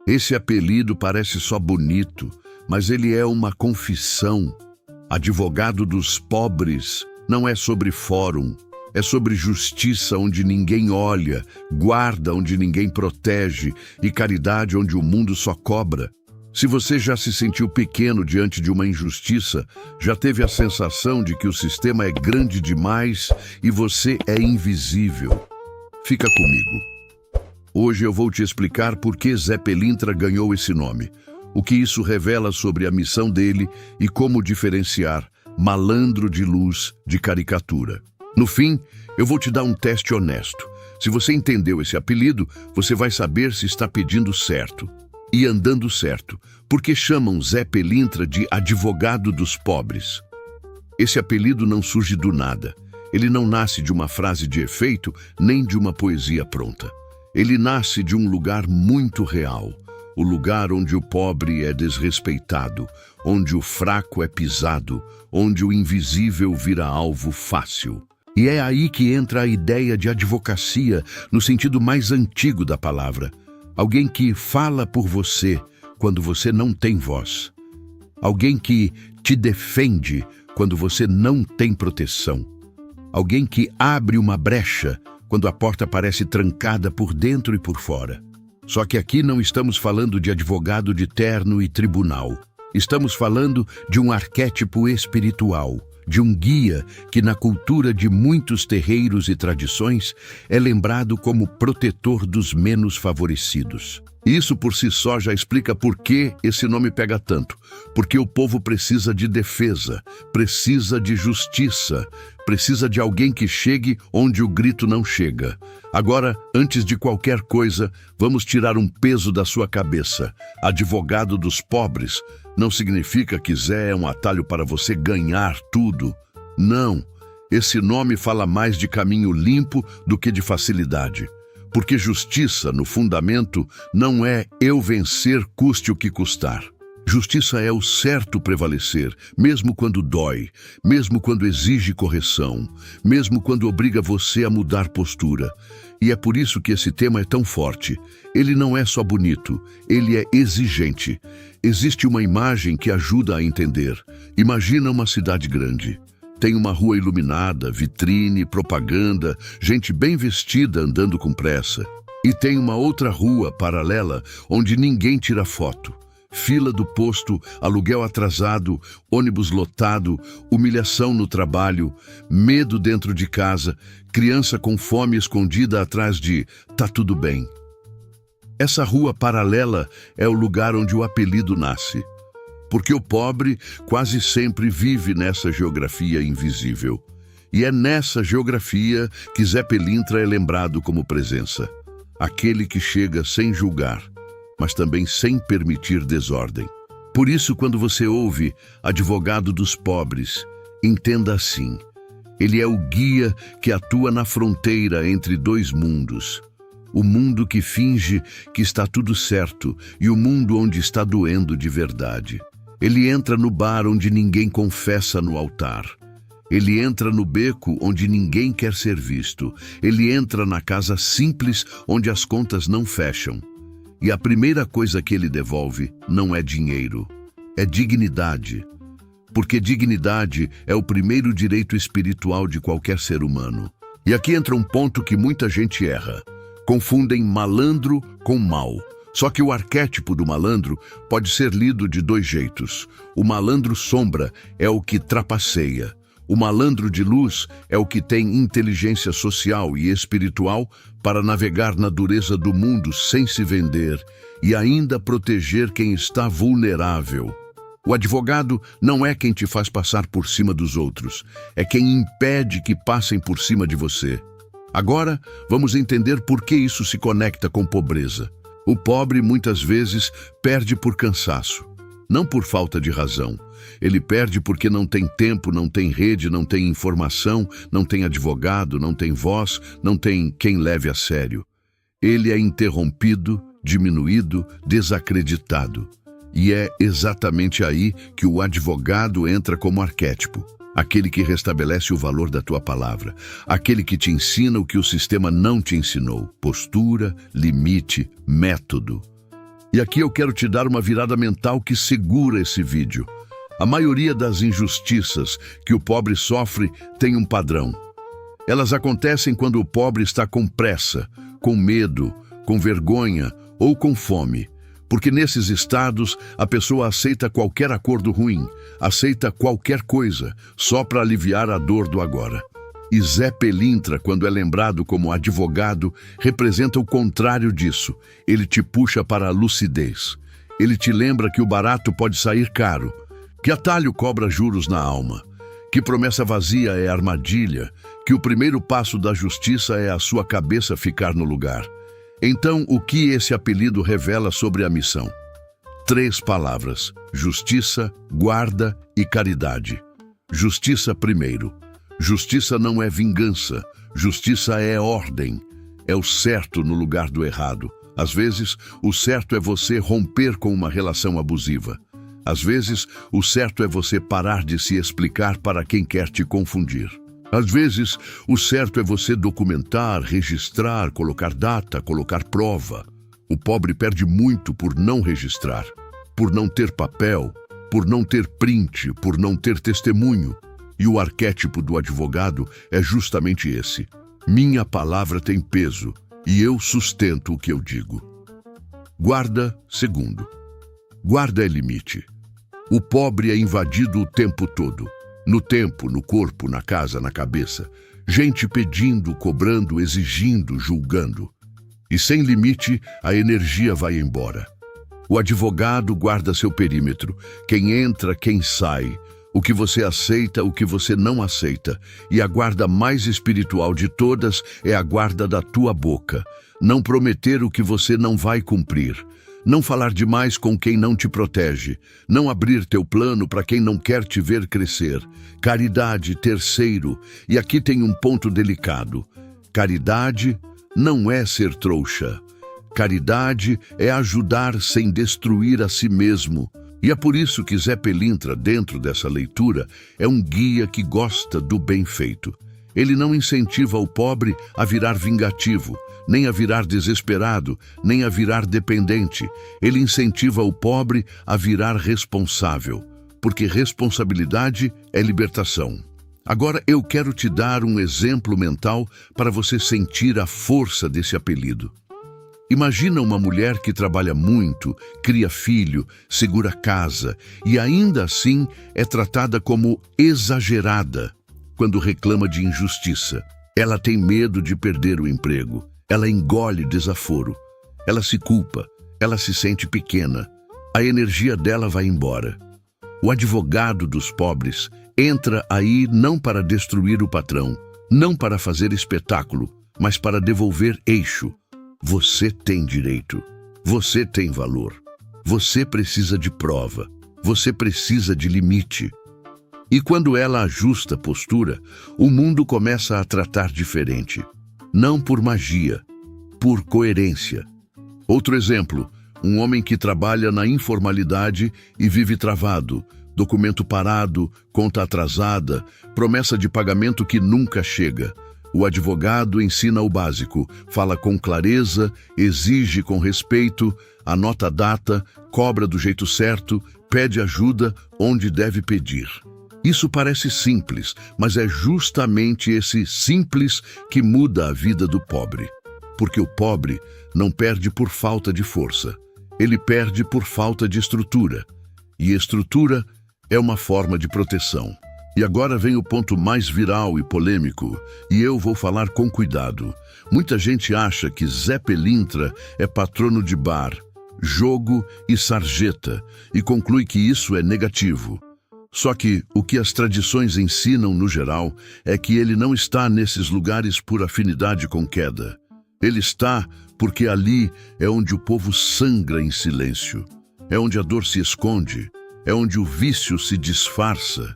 Esse apelido parece só bonito, mas ele é uma confissão. Advogado dos pobres não é sobre fórum, é sobre justiça onde ninguém olha, guarda onde ninguém protege e caridade onde o mundo só cobra. Se você já se sentiu pequeno diante de uma injustiça, já teve a sensação de que o sistema é grande demais e você é invisível, fica comigo. Hoje eu vou te explicar por que Zé Pelintra ganhou esse nome, o que isso revela sobre a missão dele e como diferenciar malandro de luz de caricatura. No fim, eu vou te dar um teste honesto. Se você entendeu esse apelido, você vai saber se está pedindo certo e andando certo, porque chamam Zé Pelintra de advogado dos pobres. Esse apelido não surge do nada. Ele não nasce de uma frase de efeito, nem de uma poesia pronta. Ele nasce de um lugar muito real, o lugar onde o pobre é desrespeitado, onde o fraco é pisado, onde o invisível vira alvo fácil. E é aí que entra a ideia de advocacia no sentido mais antigo da palavra. Alguém que fala por você quando você não tem voz. Alguém que te defende quando você não tem proteção. Alguém que abre uma brecha quando a porta parece trancada por dentro e por fora. Só que aqui não estamos falando de advogado de terno e tribunal. Estamos falando de um arquétipo espiritual, de um guia que na cultura de muitos terreiros e tradições é lembrado como protetor dos menos favorecidos. Isso por si só já explica por que esse nome pega tanto. Porque o povo precisa de defesa, precisa de justiça, precisa de alguém que chegue onde o grito não chega. Agora, antes de qualquer coisa, vamos tirar um peso da sua cabeça. Advogado dos pobres não significa que Zé é um atalho para você ganhar tudo. Não, esse nome fala mais de caminho limpo do que de facilidade. Porque justiça, no fundamento, não é eu vencer custe o que custar. Justiça é o certo prevalecer, mesmo quando dói, mesmo quando exige correção, mesmo quando obriga você a mudar postura. E é por isso que esse tema é tão forte. Ele não é só bonito, ele é exigente. Existe uma imagem que ajuda a entender. Imagina uma cidade grande. Tem uma rua iluminada, vitrine, propaganda, gente bem vestida andando com pressa. E tem uma outra rua paralela onde ninguém tira foto. Fila do posto, aluguel atrasado, ônibus lotado, humilhação no trabalho, medo dentro de casa, criança com fome escondida atrás de "tá tudo bem". Essa rua paralela é o lugar onde o apelido nasce. Porque o pobre quase sempre vive nessa geografia invisível. E é nessa geografia que Zé Pelintra é lembrado como presença. Aquele que chega sem julgar, mas também sem permitir desordem. Por isso, quando você ouve advogado dos pobres, entenda assim: ele é o guia que atua na fronteira entre dois mundos. O mundo que finge que está tudo certo e o mundo onde está doendo de verdade. Ele entra no bar onde ninguém confessa no altar. Ele entra no beco onde ninguém quer ser visto. Ele entra na casa simples onde as contas não fecham. E a primeira coisa que ele devolve não é dinheiro, é dignidade. Porque dignidade é o primeiro direito espiritual de qualquer ser humano. E aqui entra um ponto que muita gente erra. Confundem malandro com mal. Só que o arquétipo do malandro pode ser lido de dois jeitos. O malandro sombra é o que trapaceia. O malandro de luz é o que tem inteligência social e espiritual para navegar na dureza do mundo sem se vender e ainda proteger quem está vulnerável. O advogado não é quem te faz passar por cima dos outros, é quem impede que passem por cima de você. Agora, vamos entender por que isso se conecta com pobreza. O pobre, muitas vezes, perde por cansaço, não por falta de razão. Ele perde porque não tem tempo, não tem rede, não tem informação, não tem advogado, não tem voz, não tem quem leve a sério. Ele é interrompido, diminuído, desacreditado. E é exatamente aí que o advogado entra como arquétipo. Aquele que restabelece o valor da tua palavra. Aquele que te ensina o que o sistema não te ensinou. Postura, limite, método. E aqui eu quero te dar uma virada mental que segura esse vídeo. A maioria das injustiças que o pobre sofre tem um padrão. Elas acontecem quando o pobre está com pressa, com medo, com vergonha ou com fome. Porque nesses estados, a pessoa aceita qualquer acordo ruim, aceita qualquer coisa, só para aliviar a dor do agora. E Zé Pelintra, quando é lembrado como advogado, representa o contrário disso. Ele te puxa para a lucidez. Ele te lembra que o barato pode sair caro, que atalho cobra juros na alma, que promessa vazia é armadilha, que o primeiro passo da justiça é a sua cabeça ficar no lugar. Então, o que esse apelido revela sobre a missão? 3 palavras: justiça, guarda e caridade. Justiça primeiro. Justiça não é vingança, justiça é ordem. É o certo no lugar do errado. Às vezes, o certo é você romper com uma relação abusiva. Às vezes, o certo é você parar de se explicar para quem quer te confundir. Às vezes, o certo é você documentar, registrar, colocar data, colocar prova. O pobre perde muito por não registrar, por não ter papel, por não ter print, por não ter testemunho. E o arquétipo do advogado é justamente esse. Minha palavra tem peso e eu sustento o que eu digo. Guarda, segundo. Guarda é limite. O pobre é invadido o tempo todo. No tempo, no corpo, na casa, na cabeça. Gente pedindo, cobrando, exigindo, julgando. E sem limite, a energia vai embora. O advogado guarda seu perímetro. Quem entra, quem sai. O que você aceita, o que você não aceita. E a guarda mais espiritual de todas é a guarda da tua boca. Não prometer o que você não vai cumprir. Não falar demais com quem não te protege. Não abrir teu plano para quem não quer te ver crescer. Caridade, terceiro. E aqui tem um ponto delicado. Caridade não é ser trouxa. Caridade é ajudar sem destruir a si mesmo. E é por isso que Zé Pelintra, dentro dessa leitura, é um guia que gosta do bem feito. Ele não incentiva o pobre a virar vingativo, nem a virar desesperado, nem a virar dependente. Ele incentiva o pobre a virar responsável, porque responsabilidade é libertação. Agora eu quero te dar um exemplo mental para você sentir a força desse apelido. Imagina uma mulher que trabalha muito, cria filho, segura casa e ainda assim é tratada como exagerada quando reclama de injustiça. Ela tem medo de perder o emprego, ela engole desaforo, ela se culpa, ela se sente pequena, a energia dela vai embora. O advogado dos pobres entra aí não para destruir o patrão, não para fazer espetáculo, mas para devolver eixo. Você tem direito, você tem valor, você precisa de prova, você precisa de limite. E quando ela ajusta a postura, o mundo começa a tratar diferente. Não por magia, por coerência. Outro exemplo, um homem que trabalha na informalidade e vive travado, documento parado, conta atrasada, promessa de pagamento que nunca chega. O advogado ensina o básico, fala com clareza, exige com respeito, anota a data, cobra do jeito certo, pede ajuda onde deve pedir. Isso parece simples, mas é justamente esse simples que muda a vida do pobre. Porque o pobre não perde por falta de força, ele perde por falta de estrutura. E estrutura é uma forma de proteção. E agora vem o ponto mais viral e polêmico, e eu vou falar com cuidado. Muita gente acha que Zé Pelintra é patrono de bar, jogo e sarjeta, e conclui que isso é negativo. Só que o que as tradições ensinam no geral é que ele não está nesses lugares por afinidade com queda. Ele está porque ali é onde o povo sangra em silêncio, é onde a dor se esconde, é onde o vício se disfarça,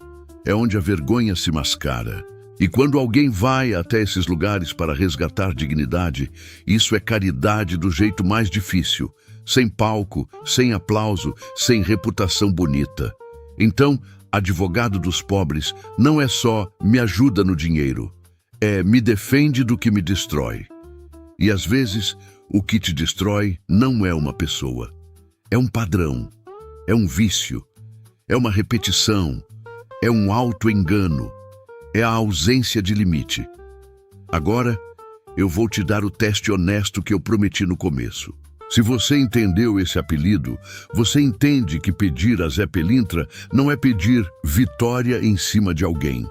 é onde a vergonha se mascara. E quando alguém vai até esses lugares para resgatar dignidade, isso é caridade do jeito mais difícil, sem palco, sem aplauso, sem reputação bonita. Então, advogado dos pobres não é só me ajuda no dinheiro, é me defende do que me destrói. E às vezes, o que te destrói não é uma pessoa, É um padrão, é um vício, é uma repetição, é um auto-engano, é a ausência de limite. Agora, eu vou te dar o teste honesto que eu prometi no começo. Se você entendeu esse apelido, você entende que pedir a Zé Pelintra não é pedir vitória em cima de alguém.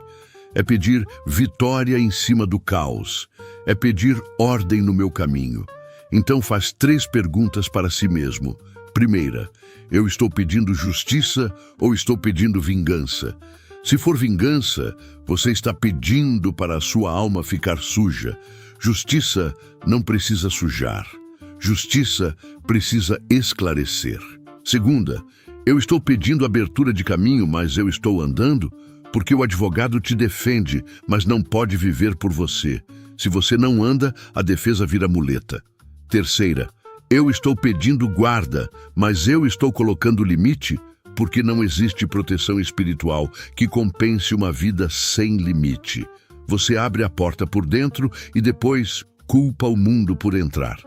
É pedir vitória em cima do caos. É pedir ordem no meu caminho. Então faz 3 perguntas para si mesmo. Primeira, eu estou pedindo justiça ou estou pedindo vingança? Se for vingança, você está pedindo para a sua alma ficar suja. Justiça não precisa sujar. Justiça precisa esclarecer. Segunda, eu estou pedindo abertura de caminho, mas eu estou andando? Porque o advogado te defende, mas não pode viver por você. Se você não anda, a defesa vira muleta. Terceira, eu estou pedindo guarda, mas eu estou colocando limite? Porque não existe proteção espiritual que compense uma vida sem limite. Você abre a porta por dentro e depois culpa o mundo por entrar.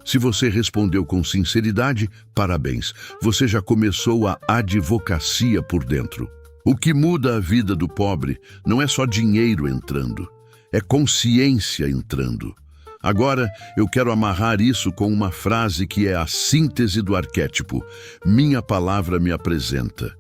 Se você respondeu com sinceridade, parabéns. Você já começou a advocacia por dentro. O que muda a vida do pobre não é só dinheiro entrando, é consciência entrando. Agora, eu quero amarrar isso com uma frase que é a síntese do arquétipo. Minha palavra me apresenta.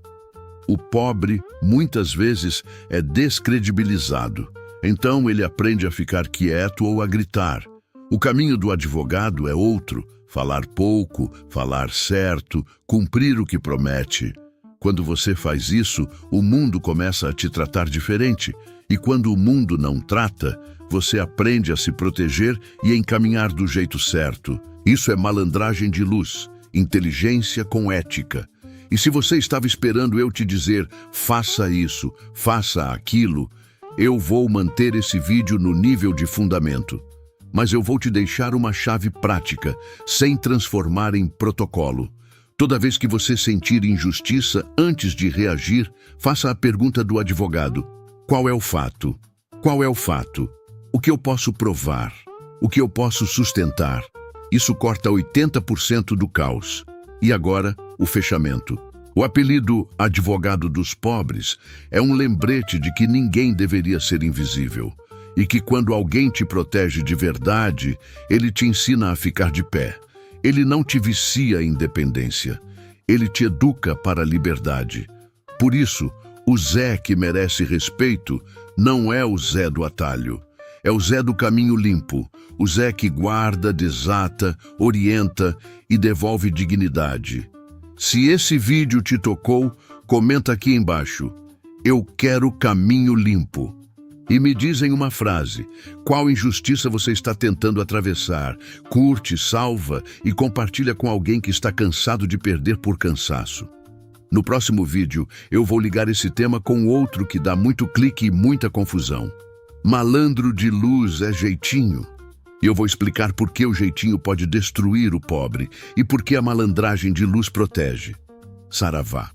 O pobre, muitas vezes, é descredibilizado. Então, ele aprende a ficar quieto ou a gritar. O caminho do advogado é outro. Falar pouco, falar certo, cumprir o que promete. Quando você faz isso, o mundo começa a te tratar diferente. E quando o mundo não trata, você aprende a se proteger e a encaminhar do jeito certo. Isso é malandragem de luz, inteligência com ética. E se você estava esperando eu te dizer, faça isso, faça aquilo, eu vou manter esse vídeo no nível de fundamento. Mas eu vou te deixar uma chave prática, sem transformar em protocolo. Toda vez que você sentir injustiça, antes de reagir, faça a pergunta do advogado. Qual é o fato? Qual é o fato? O que eu posso provar? O que eu posso sustentar? Isso corta 80% do caos. E agora, o fechamento. O apelido advogado dos pobres é um lembrete de que ninguém deveria ser invisível. E que quando alguém te protege de verdade, ele te ensina a ficar de pé. Ele não te vicia em dependência. Ele te educa para a liberdade. Por isso, o Zé que merece respeito não é o Zé do atalho. É o Zé do caminho limpo, o Zé que guarda, desata, orienta e devolve dignidade. Se esse vídeo te tocou, comenta aqui embaixo. Eu quero caminho limpo. E me diz em uma frase, qual injustiça você está tentando atravessar? Curte, salva e compartilha com alguém que está cansado de perder por cansaço. No próximo vídeo, eu vou ligar esse tema com outro que dá muito clique e muita confusão. Malandro de luz é jeitinho. E eu vou explicar por que o jeitinho pode destruir o pobre e por que a malandragem de luz protege. Saravá.